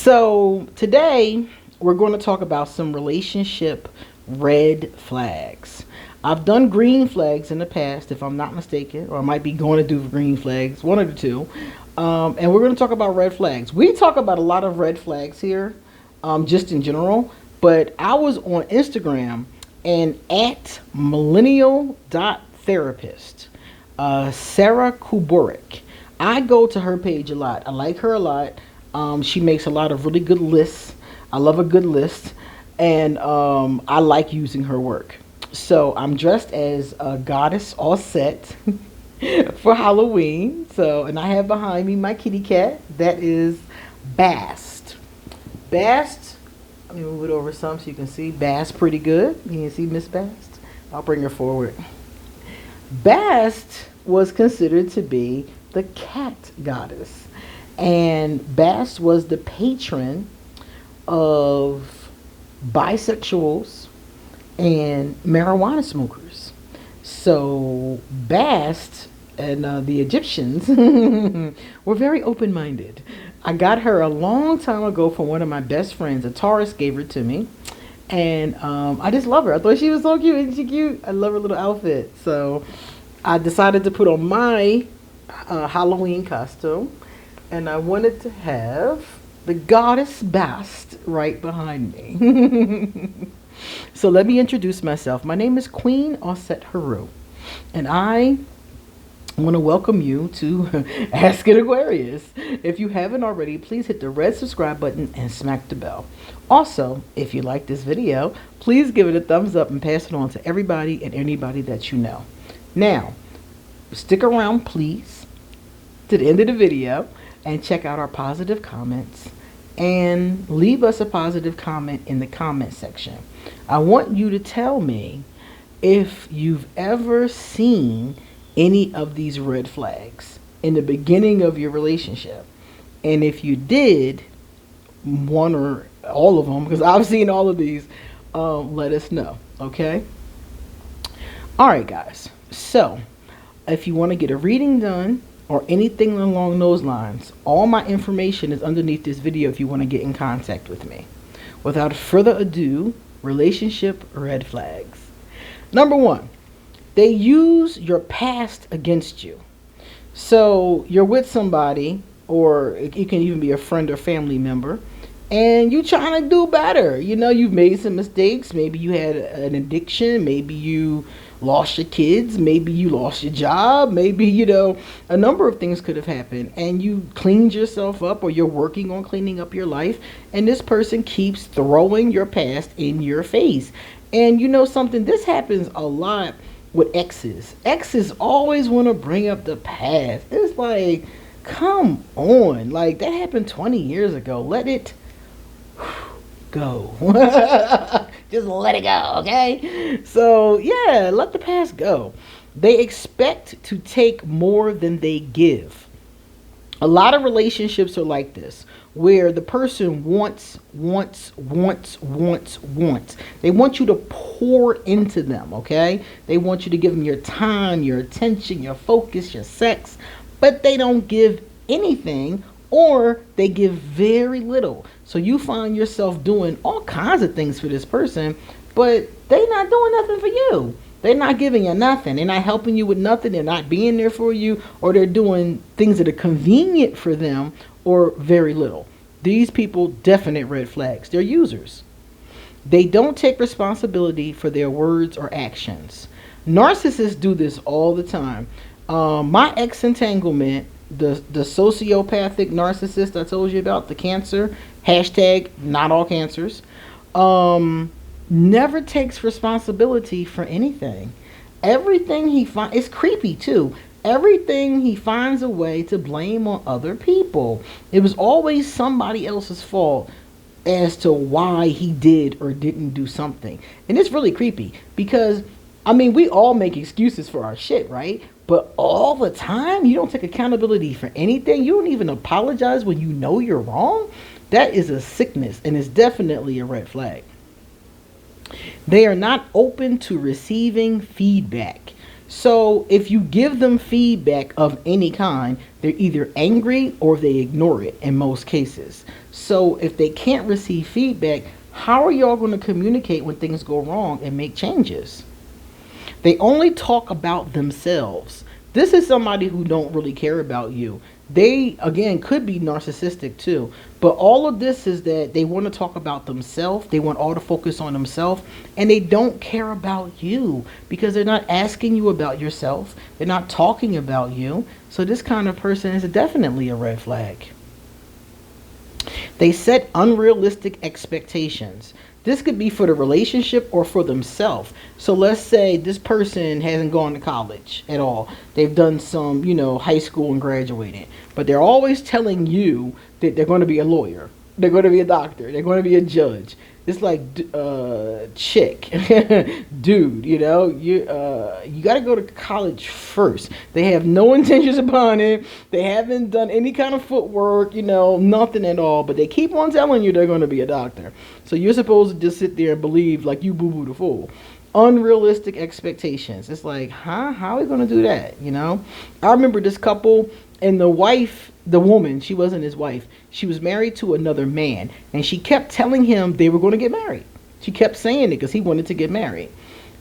So today we're going to talk about some relationship red flags. I've done green flags in the past, if I'm not mistaken, or I might be going to do green flags, one of the two. And we're going to talk about red flags. We talk about a lot of red flags here, just in general. But I was on Instagram and at millennial.therapist, Sarah Kuborik. I go to her page a lot. I like her a lot. She makes a lot of really good lists. I love a good list. And I like using her work. So I'm dressed as a goddess all set for Halloween. And I have behind me my kitty cat. That is Bast. Bast, let me move it over some so you can see. Bast pretty good. You can see Miss Bast. I'll bring her forward. Bast was considered to be the cat goddess. And Bast was the patron of bisexuals and marijuana smokers. So Bast and the Egyptians were very open-minded. I got her a long time ago from one of my best friends. A Taurus gave her to me. And I just love her. I thought she was so cute. Isn't she cute? I love her little outfit. So I decided to put on my Halloween costume. And I wanted to have the goddess Bast right behind me. So let me introduce myself. My name is QueenAusetHeru. And I want to welcome you to Ask an Aquarius. If you haven't already, please hit the red subscribe button and smack the bell. Also, if you like this video, please give it a thumbs up and pass it on to everybody and anybody that you know. Now, stick around, please, to the end of the video and check out our positive comments and leave us a positive comment in the comment section. I want you to tell me if you've ever seen any of these red flags in the beginning of your relationship. And if you did, one or all of them, because I've seen all of these, let us know, okay? All right, guys. So if you want to get a reading done or anything along those lines, all my information is underneath this video if you want to get in contact with me. Without further ado, relationship red flags. Number one, they use your past against you. So you're with somebody, or it can even be a friend or family member, and you're trying to do better. You know, you've made some mistakes. Maybe you had an addiction. Maybe you lost your kids. Maybe you lost your job. Maybe, you know, a number of things could have happened. And you cleaned yourself up, or you're working on cleaning up your life. And this person keeps throwing your past in your face. And you know something? This happens a lot with exes. Exes always want to bring up the past. It's like, come on. Like, that happened 20 years ago. Let it go. Just let it go, okay? So, yeah, let the past go. They expect to take more than they give. A lot of relationships are like this, where the person wants. They want you to pour into them, okay? They want you to give them your time, your attention, your focus, your sex, but they don't give anything, or they give very little. So you find yourself doing all kinds of things for this person, but they're not doing nothing for you. They're not giving you nothing. They're not helping you with nothing. They're not being there for you, or they're doing things that are convenient for them, or very little. These people, definite red flags. They're users. They don't take responsibility for their words or actions. Narcissists do this all the time. My ex-entanglement, the sociopathic narcissist I told you about, the cancer, hashtag not all cancers, never takes responsibility for anything. Everything he finds, it's creepy too. Everything he finds a way to blame on other people. It was always somebody else's fault as to why he did or didn't do something. And it's really creepy because, I mean, we all make excuses for our shit, right? But all the time, you don't take accountability for anything. You don't even apologize when you know you're wrong. That is a sickness, and it's definitely a red flag. They are not open to receiving feedback. So if you give them feedback of any kind, they're either angry or they ignore it in most cases. So if they can't receive feedback, how are y'all going to communicate when things go wrong and make changes? They only talk about themselves. This is somebody who don't really care about you. They, again, could be narcissistic too. But all of this is that they want to talk about themselves. They want all the focus on themselves. And they don't care about you because they're not asking you about yourself. They're not talking about you. So this kind of person is definitely a red flag. They set unrealistic expectations. This could be for the relationship or for themselves. So let's say this person hasn't gone to college at all. They've done some, high school and graduated. But they're always telling you that they're going to be a lawyer. They're going to be a doctor. They're going to be a judge. It's like, chick, dude, you got to go to college first. They have no intentions upon it. They haven't done any kind of footwork, nothing at all. But they keep on telling you they're going to be a doctor. So you're supposed to just sit there and believe like you boo-boo the fool. Unrealistic expectations. It's like, how are we going to do that? I remember this couple and the wife, the woman, she wasn't his wife. She was married to another man, and she kept telling him they were going to get married. She kept saying it because he wanted to get married.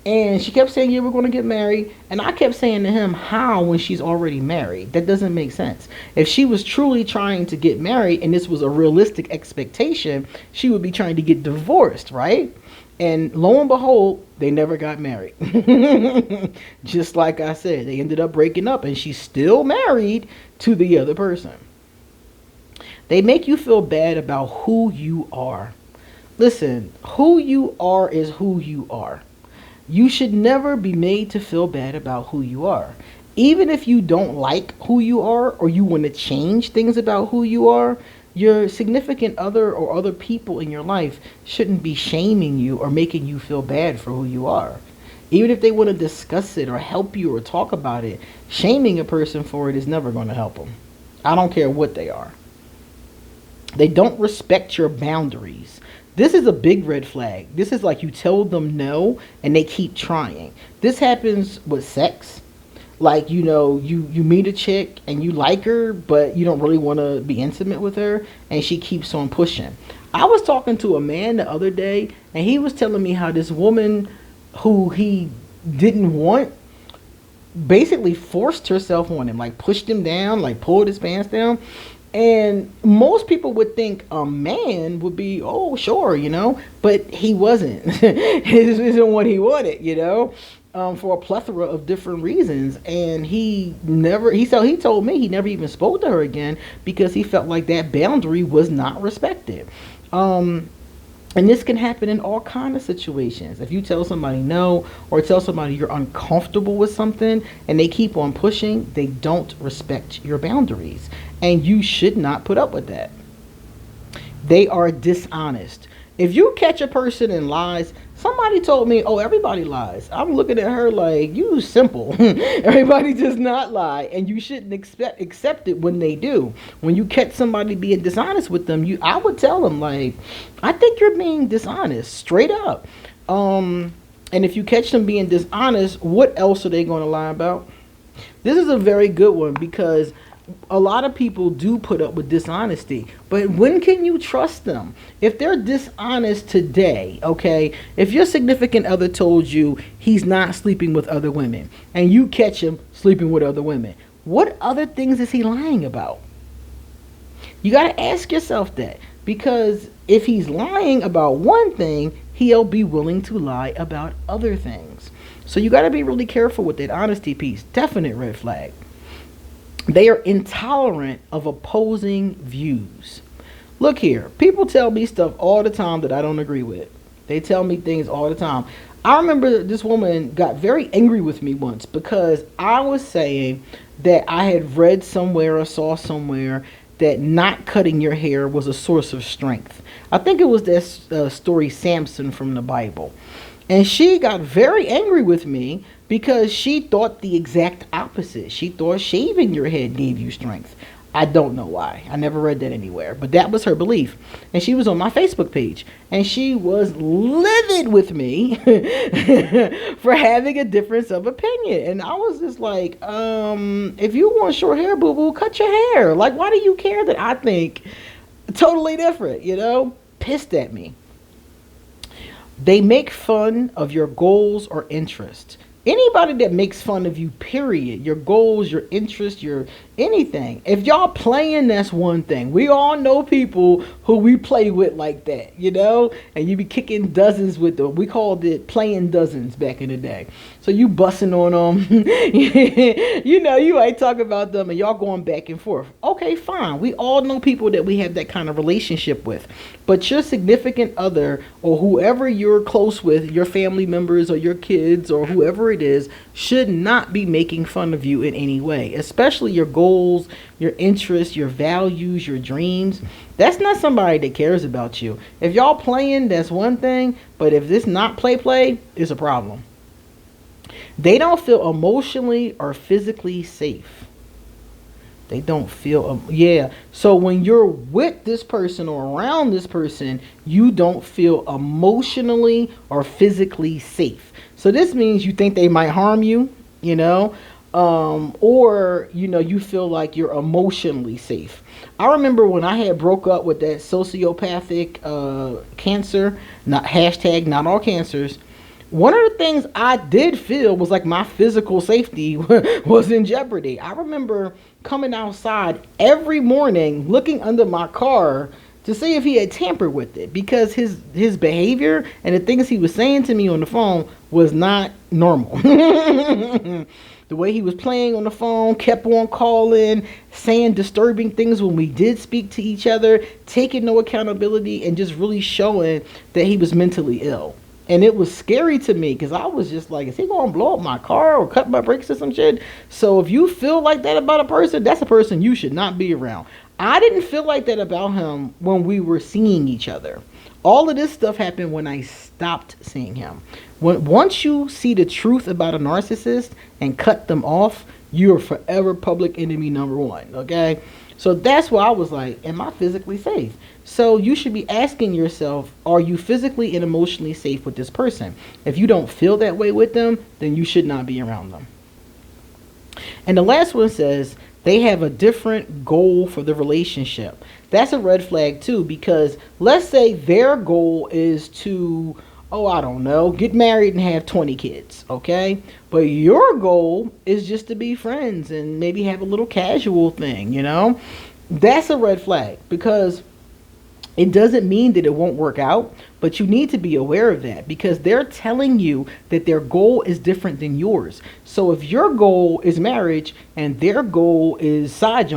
And she kept saying, yeah, we're going to get married. And I kept saying to him, how when she's already married? That doesn't make sense. If she was truly trying to get married and this was a realistic expectation, she would be trying to get divorced, right? And lo and behold, they never got married. Just like I said, they ended up breaking up and she's still married to the other person. They make you feel bad about who you are. Listen, who you are is who you are. You should never be made to feel bad about who you are. Even if you don't like who you are or you want to change things about who you are, your significant other or other people in your life shouldn't be shaming you or making you feel bad for who you are. Even if they want to discuss it or help you or talk about it, shaming a person for it is never going to help them. I don't care what they are. They don't respect your boundaries. This is a big red flag. This is like you tell them no and they keep trying. This happens with sex. Like, you meet a chick and you like her, but you don't really want to be intimate with her, and she keeps on pushing. I was talking to a man the other day, and he was telling me how this woman who he didn't want basically forced herself on him, like pushed him down, like pulled his pants down. And most people would think a man would be, oh, sure, but he wasn't. This isn't what he wanted, for a plethora of different reasons. And he told me he never even spoke to her again because he felt like that boundary was not respected. And this can happen in all kinds of situations. If you tell somebody no, or tell somebody you're uncomfortable with something and they keep on pushing, they don't respect your boundaries. And you should not put up with that. They are dishonest. If you catch a person in lies, somebody told me, oh, everybody lies. I'm looking at her like, you simple. Everybody does not lie, and you shouldn't accept it when they do. When you catch somebody being dishonest with them, I would tell them, like, I think you're being dishonest, straight up. And if you catch them being dishonest, what else are they going to lie about? This is a very good one because a lot of people do put up with dishonesty, but when can you trust them? If they're dishonest today, okay, if your significant other told you he's not sleeping with other women and you catch him sleeping with other women, what other things is he lying about? You got to ask yourself that, because if he's lying about one thing, he'll be willing to lie about other things. So you got to be really careful with that honesty piece. Definite red flag. They are intolerant of opposing views. Look here, people tell me stuff all the time that I don't agree with. They tell me things all the time. I remember this woman got very angry with me once because I was saying that I had read somewhere or saw somewhere that not cutting your hair was a source of strength. I think it was that story Samson from the Bible. And she got very angry with me because she thought the exact opposite. She thought shaving your head gave you strength. I don't know why. I never read that anywhere, but that was her belief. And she was on my Facebook page, and she was livid with me for having a difference of opinion. And I was just like, if you want short hair, boo boo, cut your hair. Like, why do you care that I think totally different? You know, pissed at me. They make fun of your goals or interests. Anybody that makes fun of you, period, your goals, your interests, your anything. If y'all playing, that's one thing. We all know people who we play with like that, you know? And you be kicking dozens with them. We called it playing dozens back in the day. So you busting on them. You know, you ain't talking about them and y'all going back and forth. Okay, fine. We all know people that we have that kind of relationship with. But your significant other or whoever you're close with, your family members or your kids or whoever it is, should not be making fun of you in any way, especially your goals, your interests, your values, your dreams. That's not somebody that cares about you. If y'all playing, that's one thing, but if this not play, it's a problem. They don't feel emotionally or physically safe. They don't feel, so when you're with this person or around this person, you don't feel emotionally or physically safe. So this means you think they might harm you, you know, or, you know, you feel like you're emotionally safe. I remember when I had broke up with that sociopathic cancer, not all cancers. One of the things I did feel was like my physical safety was in jeopardy. I remember coming outside every morning looking under my car to see if he had tampered with it, because his behavior and the things he was saying to me on the phone was not normal. The way he was playing on the phone, kept on calling, saying disturbing things when we did speak to each other, taking no accountability, and just really showing that he was mentally ill. And it was scary to me because I was just like, is he going to blow up my car or cut my brakes or some shit? So if you feel like that about a person, that's a person you should not be around. I didn't feel like that about him when we were seeing each other. All of this stuff happened when I stopped seeing him. Once you see the truth about a narcissist and cut them off, you're forever public enemy number one, okay? So that's why I was like, am I physically safe? So you should be asking yourself, are you physically and emotionally safe with this person? If you don't feel that way with them, then you should not be around them. And the last one says, they have a different goal for the relationship. That's a red flag too, because let's say their goal is to, I don't know, get married and have 20 kids, okay? But your goal is just to be friends and maybe have a little casual thing, you know? That's a red flag, because it doesn't mean that it won't work out, but you need to be aware of that, because they're telling you that their goal is different than yours. So if your goal is marriage and their goal is side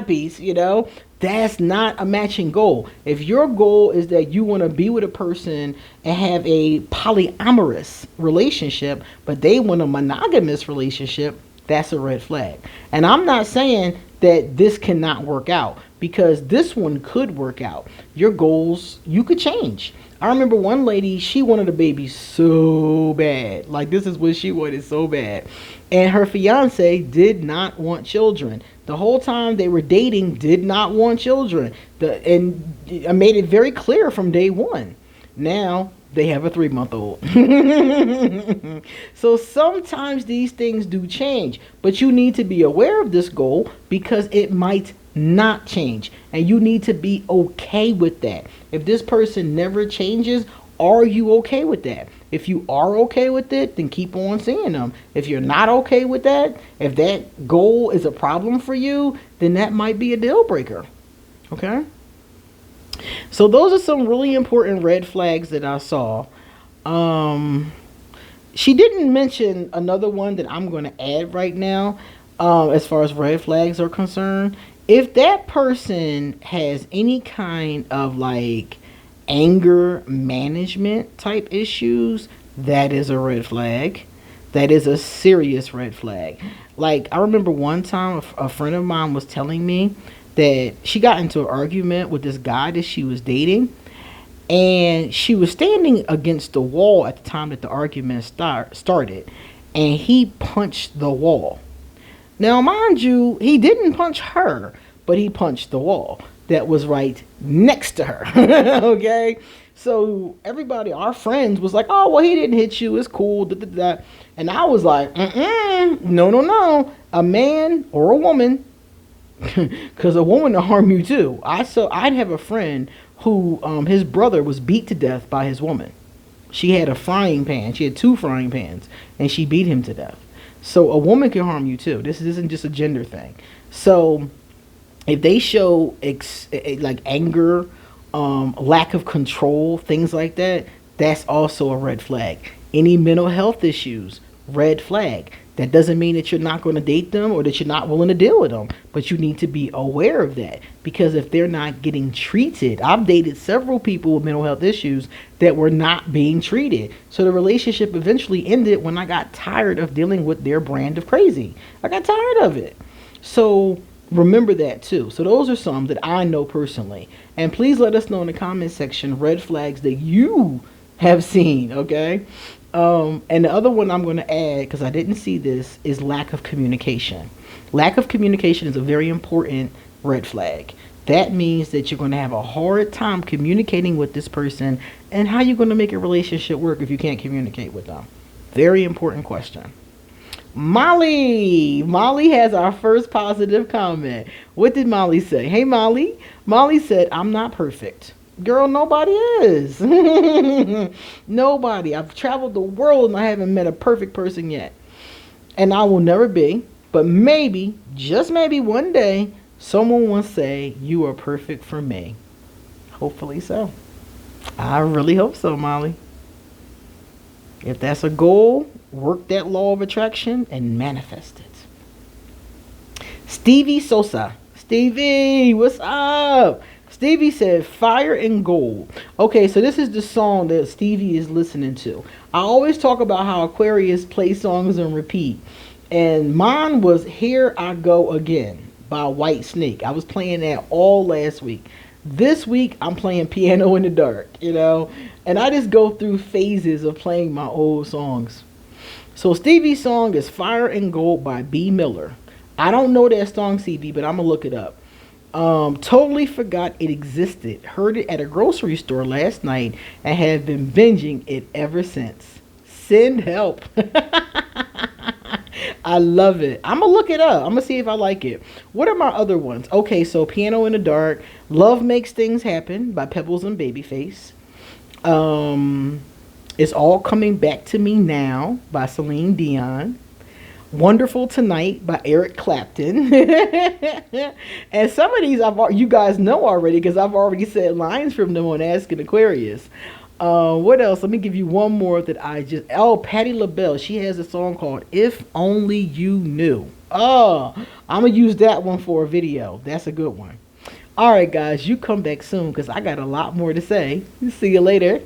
piece, you know, that's not a matching goal. If your goal is that you want to be with a person and have a polyamorous relationship, but they want a monogamous relationship, that's a red flag. And I'm not saying that this cannot work out, because this one could work out. Your goals, you could change. I remember one lady, she wanted a baby so bad. Like, this is what she wanted so bad. And her fiance did not want children. The whole time they were dating, did not want children. And I made it very clear from day one. Now, they have a 3-month-old. So sometimes these things do change. But you need to be aware of this goal, because it might not change, and you need to be okay with that. If this person never changes, are you okay with that? If you are okay with it, then keep on seeing them. If you're not okay with that, if that goal is a problem for you, then that might be a deal breaker. Okay? So those are some really important red flags that I saw. She didn't mention another one that I'm going to add right now, as far as red flags are concerned. If that person has any kind of like anger management type issues, that is a red flag. That is a serious red flag. Like, I remember one time a friend of mine was telling me that she got into an argument with this guy that she was dating, and she was standing against the wall at the time that the argument started, and he punched the wall. Now, mind you, he didn't punch her, but he punched the wall that was right next to her. Okay? So everybody, our friends, was like, oh, well, he didn't hit you. It's cool. Da, da, da. And I was like, no, no, no. A man or a woman, because a woman will harm you too. I'd have a friend who his brother was beat to death by his woman. She had a frying pan. She had 2 frying pans, and she beat him to death. So a woman can harm you too. This isn't just a gender thing. So if they show like anger, lack of control, things like that, that's also a red flag. Any mental health issues, red flag. That doesn't mean that you're not going to date them or that you're not willing to deal with them, but you need to be aware of that, because if they're not getting treated, I've dated several people with mental health issues that were not being treated. So the relationship eventually ended when I got tired of dealing with their brand of crazy. I got tired of it. So remember that too. So those are some that I know personally. And please let us know in the comment section red flags that you have seen, okay? And the other one I'm going to add, because I didn't see this, is lack of communication. Lack of communication is a very important red flag. That means that you're going to have a hard time communicating with this person, and how you're going to make a relationship work if you can't communicate with them. Very important question. Molly has our first positive comment. What did Molly say? Hey, Molly said, I'm not perfect. Girl, nobody is. Nobody. I've traveled the world and I haven't met a perfect person yet. And I will never be. But maybe, just maybe one day, someone will say, you are perfect for me. Hopefully so. I really hope so, Molly. If that's a goal, work that law of attraction and manifest it. Stevie Sosa. Stevie, what's up? Stevie said, Fire and Gold. Okay, so this is the song that Stevie is listening to. I always talk about how Aquarius plays songs on repeat. And mine was Here I Go Again by White Snake. I was playing that all last week. This week, I'm playing Piano in the Dark, you know. And I just go through phases of playing my old songs. So Stevie's song is Fire and Gold by B. Miller. I don't know that song, CD, but I'm going to look it up. Totally forgot it existed. Heard it at a grocery store last night and have been binging it ever since. Send help. I love it. I'm going to look it up. I'm going to see if I like it. What are my other ones? Okay, so Piano in the Dark. Love Makes Things Happen by Pebbles and Babyface. It's All Coming Back to Me Now by Celine Dion. Wonderful Tonight by Eric Clapton. And some of these you guys know already, because I've already said lines from them on Asking Aquarius. What else? Let me give you one more that Patti LaBelle. She has a song called If Only You Knew. Oh, I'm going to use that one for a video. That's a good one. All right, guys, you come back soon, because I got a lot more to say. See you later.